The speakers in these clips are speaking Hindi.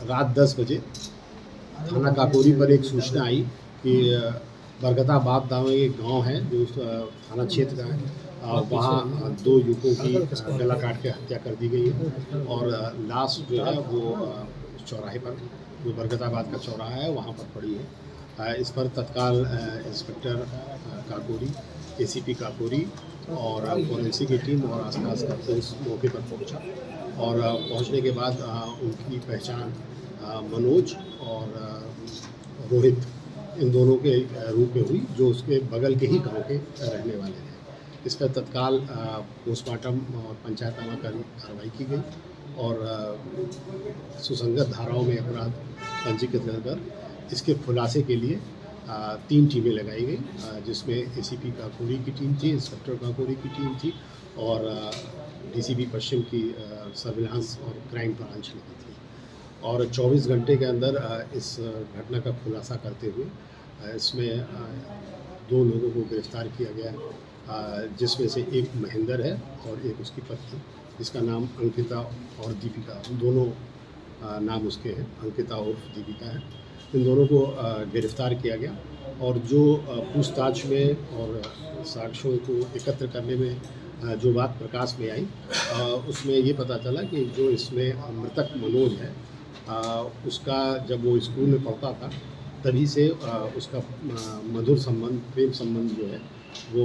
रात 10 बजे थाना काकोरी पर एक सूचना आई कि बरगदाबाद नाम एक गाँव है जो थाना क्षेत्र का है। वहाँ 2 युवकों की गला काट के हत्या कर दी गई है और लाश जो है वो उस चौराहे पर, जो बरगदाबाद का चौराहा है वहाँ पर पड़ी है। इस पर तत्काल इंस्पेक्टर काकोरी, एसीपी काकोरी और फोरेंसिक की टीम और आसपास का पुलिस मौके पर पहुंचा और पहुंचने के बाद उनकी पहचान मनोज और रोहित इन दोनों के रूप में हुई, जो उसके बगल के ही गांव के रहने वाले थे। इस पर तत्काल पोस्टमार्टम और पंचायतनामा कार्रवाई की गई और सुसंगत धाराओं में अपराध पंजीकृत कर इसके खुलासे के लिए 3 टीमें लगाई गई, जिसमें एसीपी काकोरी की टीम थी, इंस्पेक्टर काकोरी की टीम थी और डीसीपी पश्चिम की सर्विलांस और क्राइम ब्रांच लगी थी। और 24 घंटे के अंदर इस घटना का खुलासा करते हुए इसमें 2 लोगों को गिरफ्तार किया गया, जिसमें से एक महेंद्र है और एक उसकी पत्नी, जिसका नाम अंकिता और दीपिका, दोनों नाम उसके हैं, अंकिता उर्फ दीपिका है। इन दोनों को गिरफ्तार किया गया और जो पूछताछ में और साक्ष्यों को एकत्र करने में जो बात प्रकाश में आई, उसमें ये पता चला कि जो इसमें मृतक मनोज है, उसका जब वो स्कूल में पढ़ता था तभी से उसका मधुर संबंध, प्रेम संबंध जो है वो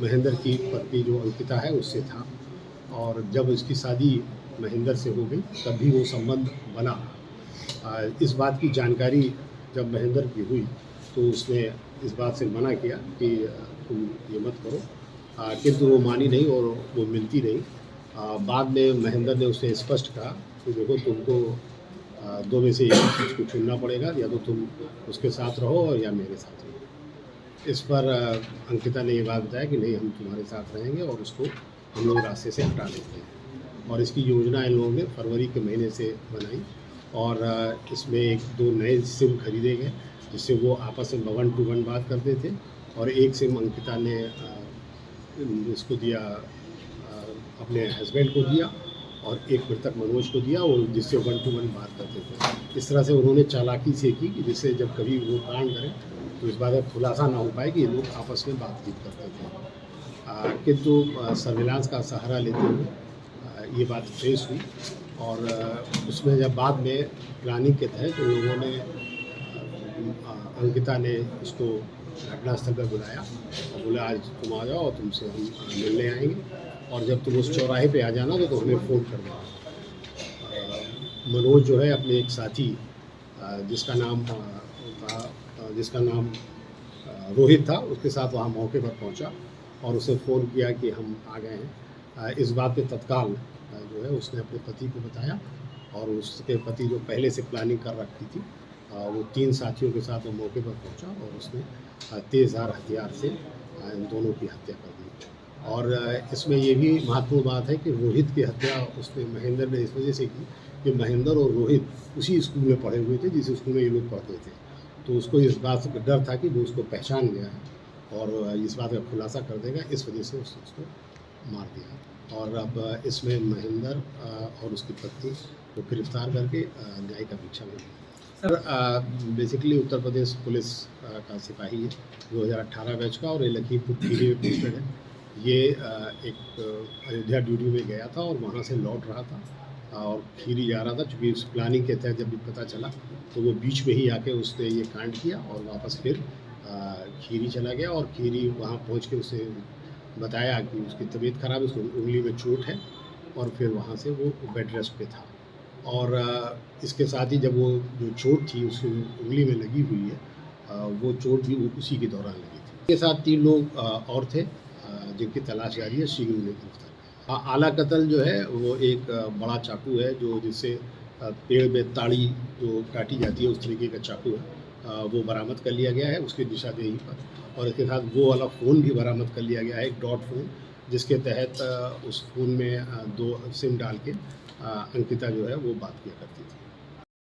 महेंद्र की पत्नी जो अंकिता है उससे था और जब इसकी शादी महेंद्र से हो गई तब भी वो संबंध बना। इस बात की जानकारी जब महेंद्र की हुई तो उसने इस बात से मना किया कि तुम ये मत करो, किंतु वो मानी नहीं और वो मिलती नहीं। बाद में महेंद्र ने उसे स्पष्ट कहा कि देखो, तुमको 2 में से एक चीज़ को चुनना पड़ेगा, या तो तुम उसके साथ रहो या मेरे साथ रहो। इस पर अंकिता ने ये बात बताया कि नहीं, हम तुम्हारे साथ रहेंगे और उसको हम लोग रास्ते से हटा लेते हैं। और इसकी योजना इन लोगों ने फरवरी के महीने से बनाई और इसमें 1-2 नए सिम खरीदे गए, जिससे वो आपस में 1 to 1 बात करते थे और एक सिम अंकिता ने इसको दिया, अपने हस्बैंड को दिया और एक मृतक मनोज को दिया, और जिससे 1 to 1 बात करते थे। इस तरह से उन्होंने चालाकी से की कि जिससे जब कभी वो कांड करें तो इस बात का खुलासा ना हो पाए कि ये लोग आपस में बातचीत करते थे। किंतु सर्विलांस का सहारा लेते हुए ये बात ट्रेस हुई और उसमें जब बाद में प्लानिंग के तहत तो लोगों ने अंकिता ने उसको घटनास्थल पर बुलाया और बोला, आज तुम आ जाओ और तुमसे हम मिलने आएंगे, और जब तुम उस चौराहे पे आ जाना तो हमें फ़ोन कर देना। मनोज जो है अपने एक साथी जिसका नाम रोहित था, उसके साथ वहाँ मौके पर पहुँचा और उसे फ़ोन किया कि हम आ गए हैं। इस बात पे तत्काल जो है उसने अपने पति को बताया और उसके पति जो पहले से प्लानिंग कर रखी थी, वो 3 साथियों के साथ वो मौके पर पहुंचा और उसने तेज़धार हथियार से इन दोनों की हत्या कर दी। और इसमें ये भी महत्वपूर्ण बात है कि रोहित की हत्या उसने महेंद्र ने इस वजह से की कि महेंद्र और रोहित उसी स्कूल में पढ़े हुए थे जिस स्कूल में ये लोग पढ़ते थे, तो उसको इस बात का डर था कि वो उसको पहचान गया है और इस बात का खुलासा कर देगा, इस वजह से उसने उसको मार दिया। और अब इसमें महेंद्र और उसकी पत्नी को गिरफ्तार करके न्यायिक अपेक्षा में sir basically Uttar Pradesh police का सिपाही है, 2018 बैच का, और ये लखीमपुर खीरी में पोस्टेड है। ये एक अयोध्या ड्यूटी में गया था और वहाँ से लौट रहा था और खीरी जा रहा था। चूँकि उस प्लानिंग के तहत जब भी पता चला तो वो बीच में ही आके उसने ये कांड किया और वापस फिर खीरी चला गया और खीरी वहाँ पहुँच के उसे बताया कि उसकी तबीयत ख़राब है, उसको उंगली में चोट है, और फिर वहाँ से वो बेड रेस्ट पे था। और इसके साथ ही जब वो जो चोट थी उसकी उंगली में लगी हुई है, वो चोट भी उसी के दौरान लगी थी। इसके साथ 3 लोग और थे जिनकी तलाश जारी है, शीघ्र उन्हें गिरफ्तार। आला कत्ल जो है वो एक बड़ा चाकू है, जो जिससे पेड़ में ताड़ी जो काटी जाती है उस तरीके का चाकू है, वो बरामद कर लिया गया है उसकी निशानदेही पर, और इसके साथ वो वाला फ़ोन भी बरामद कर लिया गया है, एक डॉट फ़ोन, जिसके तहत उस फ़ोन में 2 सिम डाल के अंकिता जो है वो बात किया करती थी।